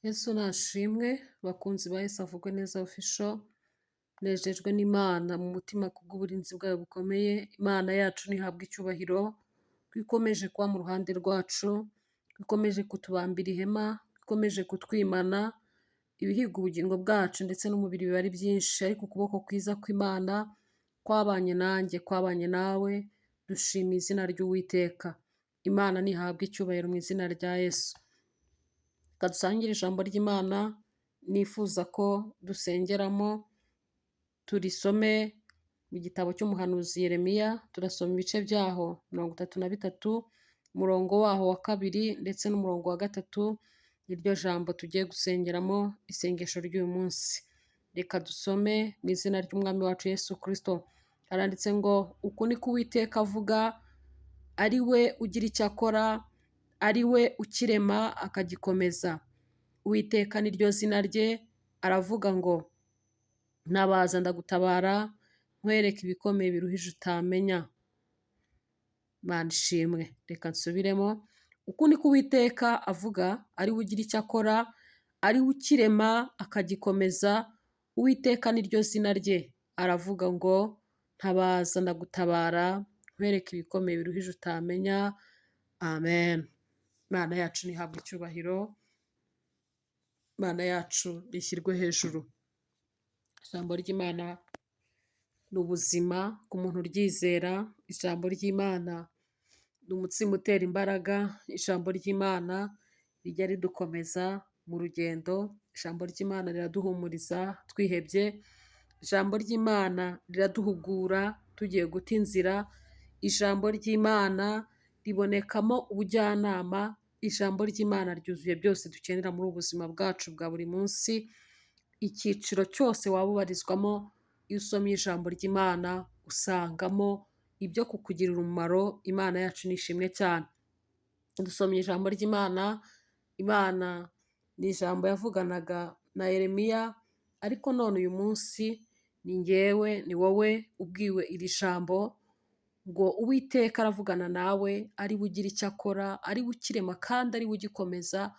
Yesu nashimwe, bakunzi ba Yesu avugwe neza official, nejejwe n'Imana mu mutima kubw'uburinzi bwayo bukomeye. Imana yacu nihabwa icyubahiro, ko ikomeje kuba mu ruhande rwacu, ko ikomeje kutubambira ihema, ko ikomeje kutwimana, ibihiga ubugingo bwacu ndetse n'umubiri biba ari byinshi, ariko ukuboko kwiza kw'Imana kwabanye nanjye, kwabanye nawe, dushimiye izina ry'Uwiteka. Imana nihabwa icyubahiro mu izina rya Yesu. Reka dusangire ijambo ry'Imana, nifuza ko dusengeramo, turisome mu gitabo cy'umuhanuzi Yeremiya, turasoma ibice byaho 33, umurongo waho wa 2 ndetse n'umurongo wa 3, iryo jambo tugiye gusengeramo isengesho ry'uyu munsi. Reka dusome mu izina ry'Umwami wacu Yesu Kristo. Haranditse ngo, uku niko Uwiteka avuga, ari we ugira icyo akora, ari we ukirema akagikomeza. Uwiteka ni ryo zina rye, aravuga ngo, ntabaza ndagutabara, nkwereke ibikomeye biruhije utamenya. Mana ishimwe. Reka nsubiremo. Uku niko Uwiteka avuga, ari we ugira icyo akora, ari we ukirema akagikomeza. Uwiteka ni ryo zina rye, aravuga ngo, ntabaza ndagutabara, nkwereke ibikomeye biruhije utamenya. Amen. Imana yacu nihabwa icyubahiro, Imana yacu rishyirwe hejuru. Ijambo ry'Imana ni ubuzima ku muntu uryizera. Ijambo ry'Imana ni umutsima utera imbaraga. Ijambo ry'Imana rijya ridukomeza mu rugendo. Ijambo ry'Imana riraduhumuriza twihebye. Ijambo ry'Imana riraduhugura tugiye guta inzira. Ijambo ry'Imana ribonekamo ubujyanama. Ijambo ry'Imana ryuzuye byose dukenera muri ubu buzima bwacu bwa buri munsi. Icyiciro cyose waba ubarizwamo, iyo usomye ijambo ry'Imana usangamo ibyo kukugirira umumaro. Imana yacu nishimwe cyane. Dusomye ijambo ry'Imana. Imana ni ijambo yavuganaga na Yeremiya, ariko none uyu munsi ni njyewe, ni wowe ubwiwe iri jambo ngo Uwiteka aravugana nawe, ari we ugira icyo akora, ari we ukirema kandi ari we ugikomeza.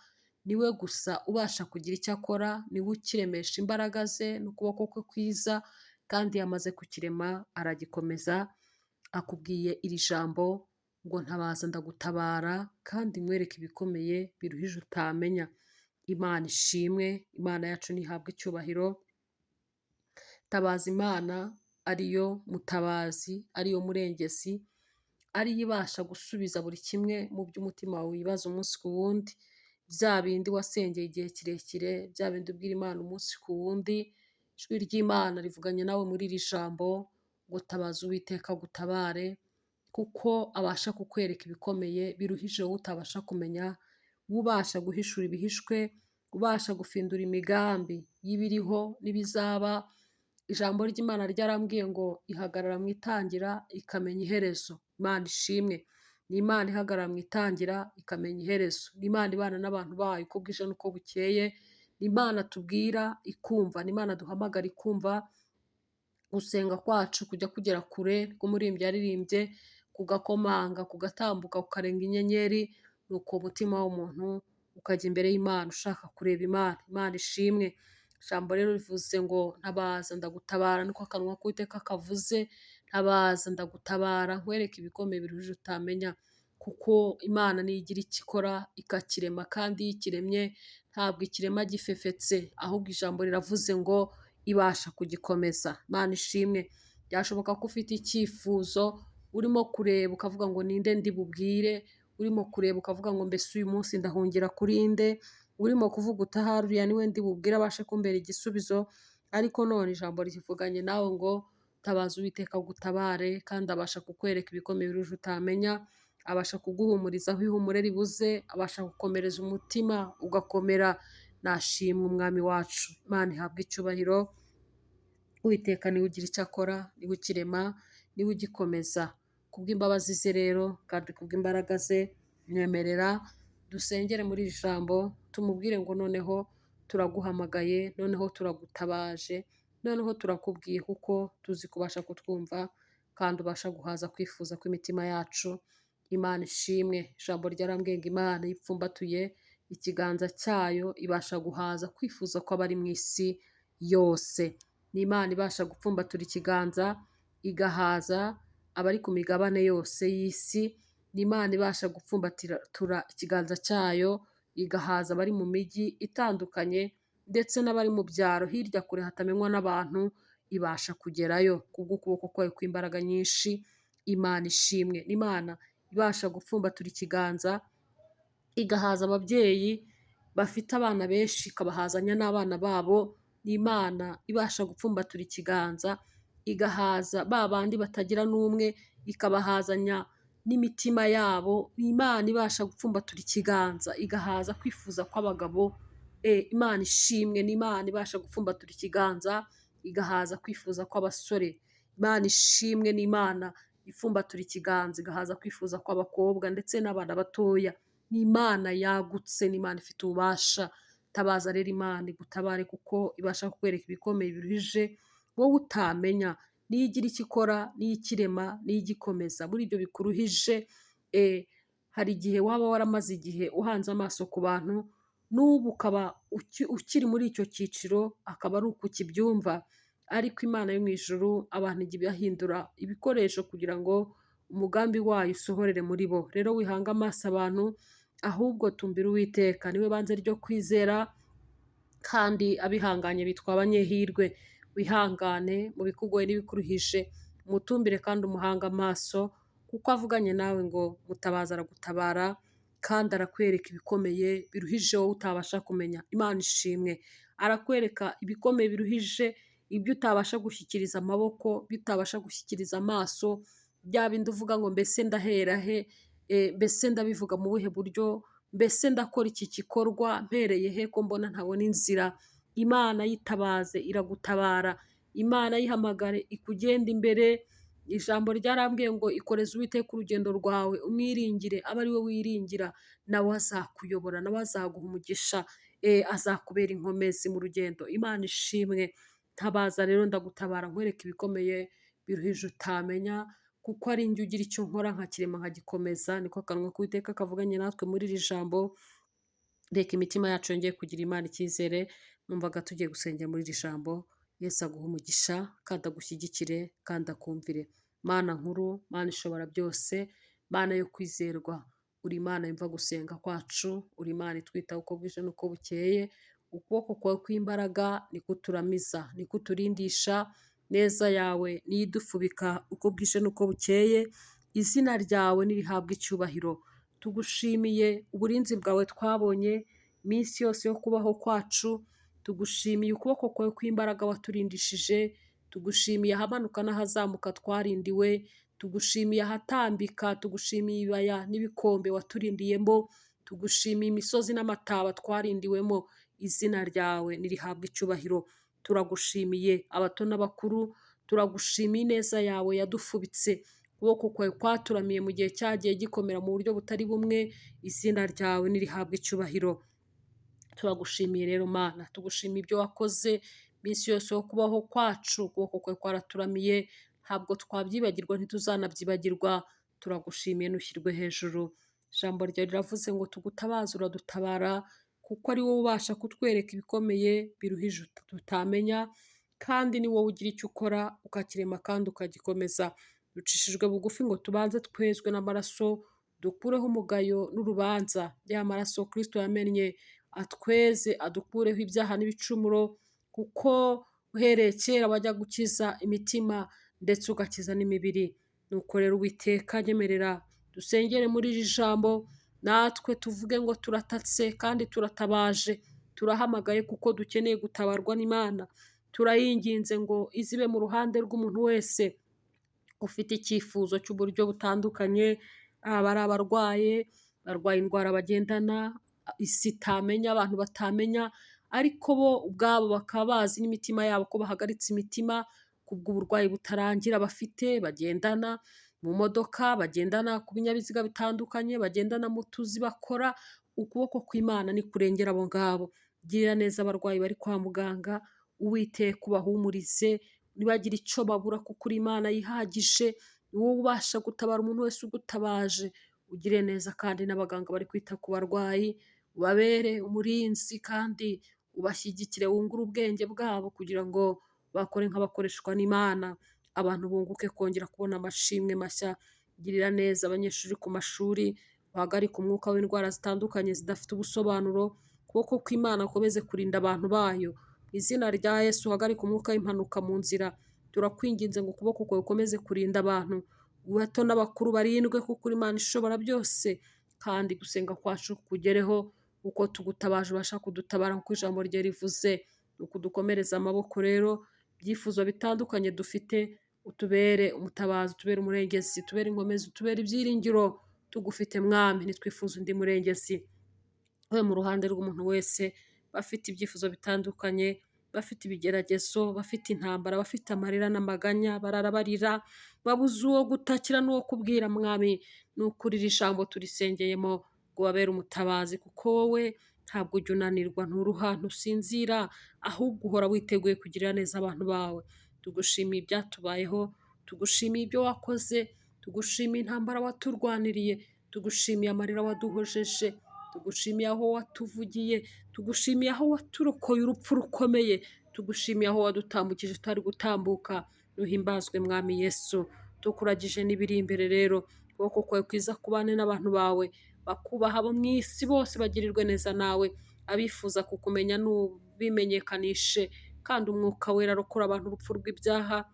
Ni we gusa ubasha kugira icyo akora, ni we ukiremesha imbaraga ze n'ukuboko kwe kwiza, kandi yamaze kukirema aragikomeza. Akubwiye iri jambo ngo, ntabaza ndagutabara, kandi nkwereke ibikomeye biruhije utamenya. Imana ishimwe. Imana yacu nihabwa icyubahiro. Tabaza Imana, ariyo mutabazi, ariyo murengezi, ariyo ibasha gusubiza buri kimwe mu by'umutima wawe wibaza umunsi ku wundi. Bya bindi wasengeye igihe kirekire, bya bindi ubwira Imana umunsi ku wundi, ijwi ry'Imana rivuganye nawe muri iri jambo ngo, tabaza Uwiteka agutabare, kuko abasha kukwereka ibikomeye biruhije wowe utabasha kumenya. Ubasha guhishura ibihishwe, ubasha gufindura imigambi y'ibiriho n'ibizaba. Ijambo ry'Imana ryarambwiye ngo, ihagarara mu itangira ikamenya iherezo. Imana ishimwe. Ni Imana ihagarara mu itangira ikamenya iherezo. Ni Imana ibana n'abantu bayo uko bwije n'uko bukeye. Ni Imana tubwira ikumva. Ni Imana duhamagara ikumva. Gusenga kwacu kujya kugera kure, k'umuririmbyi yaririmbye, kugakomanga, kugatambuka, kukarenga inyenyeri. Nuko umutima w'umuntu ukajya imbere y'Imana ushaka kureba Imana. Imana ishimwe. Ijambo rero rivuze ngo, ntabaza ndagutabara, niko akanwa k'Uwiteka kavuze. Ntabaza ndagutabara, nkwereke ibikomeye biruhije utamenya. Kuko Imana niyo igira icyo ikora ikakirema, kandi iyo ikiremye ntabwo ikirema gifefetse, ahubwo ijambo riravuze ngo ibasha kugikomeza. Imana ishimwe. Byashoboka ko ufite icyifuzo urimo kureba ukavuga ngo, ninde ndi bubwire? Urimo kureba ukavuga ngo, mbese uyu munsi ndahungira kuri nde? Urimo kuvuga utahari uriya niwe ndi bubwire abashe kumbera igisubizo. Ariko none ijambo rivuganye nawe ngo, tabaza Uwiteka agutabare, kandi abasha kukwereka ibikomeye biruhije utamenya. Abasha kuguhumuriza aho ihumure ribuze, abasha gukomereza umutima ugakomera. Nashimwe Umwami wacu. Imana ihabwa icyubahiro. Uwiteka niwe ugira icyo akora, niwe ukirema, niwe ugikomeza. Kubw'imbabazi ze rero, kandi kubw'imbaraga ze, mwemerera dusengere muri iri jambo, tumubwire ngo, noneho turaguhamagaye, noneho turagutabaje, noneho turakubwiye, kuko tuzi kubasha kutwumva, kandi ubasha guhaza kwifuza kw'imitima yacu. Imana ishimwe. Ijambo ryarambwiye ngo, Imana iyo ipfumbatuye ikiganza cyayo ibasha guhaza kwifuza kw'abari mu isi yose. Ni Imana ibasha gupfumbatura ikiganza igahaza abari ku migabane yose y'isi. Ni Imana ibasha gupfumbatura ikiganza cyayo igahaza abari mu mijyi itandukanye ndetse n'abari mu byaro hirya kure hatamenywa n'abantu, ibasha kugerayo kubw'ukuboko kwayo kw'imbaraga nyinshi. Imana ishimwe. Ni Imana ibasha gupfumbatura ikiganza igahaza ababyeyi bafite abana benshi ikabahazanya n'abana babo. Ni Imana ibasha gupfumbatura ikiganza igahaza ba bandi batagira n'umwe ikabahazanya n'imitima yabo. Ni Imana ibasha gupfumbatura ikiganza igahaza kwifuza kw'abagabo. Imana ishimwe. Ni Imana ibasha gupfumbatura ikiganza igahaza kwifuza kw'abasore. Imana ishimwe. Ni Imana ipfumbatura ikiganza igahaza kwifuza kw'abakobwa ndetse n'abana batoya. Ni Imana yagutse. Ni Imana ifite ububasha. Tabaza rero Imana igutabare kuko ibasha kukwereka ibikomeye biruhije wowe utamenya. Niyo igira icyo ikora, niyo ikirema, niyo igikomeza muri ibyo bikuruhije. Hari igihe waba waramaze igihe uhanze amaso ku bantu, n'ubu ukaba ukiri muri icyo cyiciro akaba ari uko ukibyumva, ariko Imana yo mu ijuru abantu ijya ibahindura ibikoresho kugira ngo umugambi wayo usohorere muri bo. Rero wihanga amaso abantu, ahubwo tumbira Uwiteka, niwe banze ryo kwizera kandi abihanganye bitwa abanyehirwe. Wihangane mu bikugoye n'ibikuruhije, umutumbire kandi umuhanga amaso kuko avuganye nawe ngo mutabaza aragutabara kandi arakwereka ibikomeye biruhije wowe utabasha kumenya. Imana ishimwe. Arakwereka ibikomeye biruhije, ibyo utabasha gushyikiriza amaboko, ibyo utabasha gushyikiriza amaso, bya bindi uvuga ngo mbese ndahera he, mbese ndabivuga mu buhe buryo, mbese ndakora iki gikorwa mpereye he ko mbona ntabona inzira. Imana yitabaze iragutabara. Imana yihamagare ikugenda imbere. Ijambo ryarambwiye ngo ikoreze Uwiteka urugendo rwawe, umwiringire abe ari we wiringira, nawe azakuyobora, nawe azaguha umugisha, azakubera inkomezi mu rugendo. Imana ishimwe. Tabaza rero ndagutabara nkwereka ibikomeye biruhije utamenya, kuko ari njye ugira icyo nkora nkakirema nkagikomeza. Niko akanwa k'Uwiteka kavuganye natwe muri iri jambo. Reka imitima yacu yongeye kugira Imana icyizere. Numvaga tugiye gusengera muri iri jambo. Yesu aguha umugisha kandi agushyigikire kandi akumvire. Mana nkuru, Mana ishobora byose, Mana yo kwizerwa, uri Imana yumva gusenga kwacu, uri Imana itwitaho uko bwije n'uko bukeye. Ukuboko kwawe kw'imbaraga niko uturamiza, niko uturindisha. Neza yawe niyo idufubika uko bwije n'uko bukeye. Izina ryawe nirihabwe icyubahiro. Tugushimiye uburinzi bwawe twabonye iminsi yose yo kubaho kwacu. Tugushimiye ukuboko kwawe kw'imbaraga waturindishije. Tugushimiye ahamanuka n'ahazamuka twarindiwe. Tugushimiye ahatambika, tugushimiye ibibaya n'ibikombe waturindiyemo. Tugushimiye imisozi n'amataba twarindiwemo. Izina ryawe nirihabwe icyubahiro. Turagushimiye abato n'abakuru, turagushimiye ineza yawe yadufubitse. Ukuboko kwawe kwaturamiye mu gihe cyagiye gikomera mu buryo butari bumwe. Izina ryawe nirihabwe icyubahiro. Turagushimiye rero Mana, tugushimiye ibyo wakoze iminsi yose yo kubaho kwacu. Ukuboko kwawe kwaraturamiye, ntabwo twabyibagirwa, ntituzanabyibagirwa. Turagushimiye nushyirwe hejuru. Ijambo ryawe riravuze ngo tugutabaze uradutabara, kuko ari wowe ubasha kutwereka ibikomeye biruhije tutamenya, kandi ni wowe ugira icyo ukora ukakirema kandi ukagikomeza. Ducishijwe bugufi ngo tubanze twezwe n'amaraso, dukureho umugayo n'urubanza. Ya maraso Kristo yamennye atweze, adukureho ibyaha n'ibicumuro, kuko uhereye kera wajya gukiza imitima ndetse ugakiza n'imibiri. Nuko rero Uwiteka nyemerera dusengere muri iri jambo, natwe tuvuge ngo turatatse kandi turatabaje, turahamagaye kuko dukeneye gutabarwa n'Imana. Turayinginze ngo izibe mu ruhande rw'umuntu wese ufite icyifuzo cy'uburyo butandukanye, ari abarwaye, barwaye indwara bagendana, isi itamenya, abantu batamenya, ariko bo ubwabo bakaba bazi n'imitima yabo ko bahagaritse imitima kubw'uburwayi butarangira bafite, bagendana mu modoka, bagendana ku binyabiziga bitandukanye, bagendana mu tuzi bakora. Ukuboko kw'Imana nikurengera abo ngabo. Girira neza abarwayi bari kwa muganga, Uwiteka ubahumurize, nibagira icyo babura kuko uri Imana yihagije. Ni wowe ubasha gutabara umuntu wese ugutabaje. Ugire neza kandi n'abaganga bari kwita ku barwayi, ubabere umurinzi kandi ubashyigikire, wungure ubwenge bwabo kugira ngo bakore nk'abakoreshwa n'Imana, abantu bunguke kongera kubona amashimwe mashya. Girira neza abanyeshuri ku mashuri, uhagarike umwuka w'indwara zitandukanye zidafite ubusobanuro, ukuboko kw'Imana gukomeze kurinda abantu bayo. Mu izina rya Yesu uhagarike umwuka w'impanuka mu nzira, turakwinginze ngo ukuboko kwawe gukomeze kurinda abantu, bato n'abakuru barindwe, kuko uri Imana ishobora byose, kandi gusenga kwacu kugereho, uko tugutabaje ubasha kudutabara nk'uko ijambo rye rivuze. Ni ukudukomereza amaboko rero, ibyifuzo bitandukanye dufite, utubere umutabazi, utubere umurengezi, utubere inkomezi, utubere ibyiringiro, tugufite mwami, ntitwifuza undi murengezi. We mu ruhande rw'umuntu wese, bafite ibyifuzo bitandukanye, bafite ibigeragezo, bafite intambara, bafite amarira n'amaganya, barara barira, babuze uwo gutakira n'uwo kubwira mwami, ni ukuri iri jambo turisengeyemo ngo ubabere umutabazi, kuko wowe ntabwo ujya unanirwa, nturuha, ntusinzira, ahubwo uhora witeguye kugirira neza abantu bawe. Tugushimiye ibyatubayeho, tugushimiye ibyo wakoze, tugushimiye intambara waturwaniriye, tugushimiye amarira waduhojeje, tugushimiye aho watuvugiye, tugushimiye aho waturokoye urupfu rukomeye, tugushimiye aho wadutambukije tutari gutambuka. Nuhimbazwe mwami Yesu, tukuragije n'ibiri imbere rero, ukuboko kwawe kwiza kubane n'abantu bawe, bakubaha abo mu isi bose bagirirwe neza nawe, abifuza kukumenya nubimenyekanishe, kandi umwuka wera arokora abantu urupfu rw'ibyaha.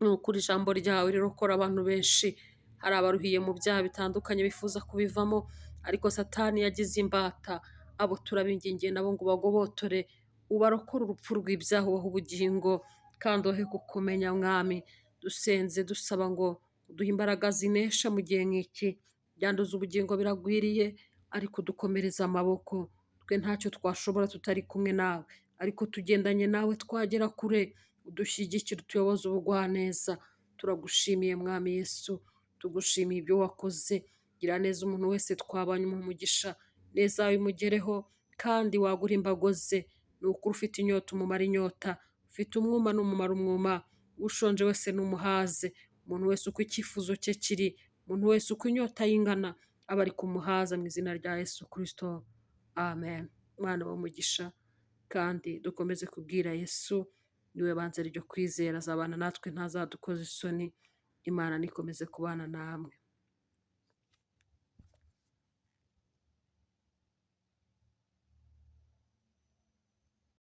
Ni ukuri ijambo ryawe rirokora abantu benshi, hari abaruhiye mu byaha bitandukanye bifuza kubivamo, ariko Satani yagize imbata, abo turabingingiye nabo ngo bagobotore, ubarokore urupfu rw'ibyaha, ubahe ubugingo, kandi ubahe kukumenya mwami. Dusenze dusaba ngo uduhe imbaraga zinesha mu gihe nk'iki, byanduza ubugingo biragwiriye, ariko dukomereza amaboko, twe ntacyo twashobora tutari kumwe nawe, ariko tugendanye nawe twagera kure, udushyigikire, utuyoboze ubugwaneza. Turagushimiye mwami Yesu, tugushimiye ibyo wakoze. Gira neza umuntu wese twabanye, umuha umugisha, neza yawe imugereho, kandi wagura imbago ze. Ni ukuri ufite inyota umumara inyota, ufite umwuma n'umumara umwuma, ushonje wese n'umuhaze. Umuntu wese uko icyifuzo cye kiri, umuntu wese uko inyota yingana, aba ari kumuhaza mu izina rya Yesu Kristo, amen. Mwana w'umugisha, kandi dukomeze kubwira Yesu, niwe banze ryo kwizera, azabana natwe ntazadukoza isoni. Imana nikomeze kubana namwe.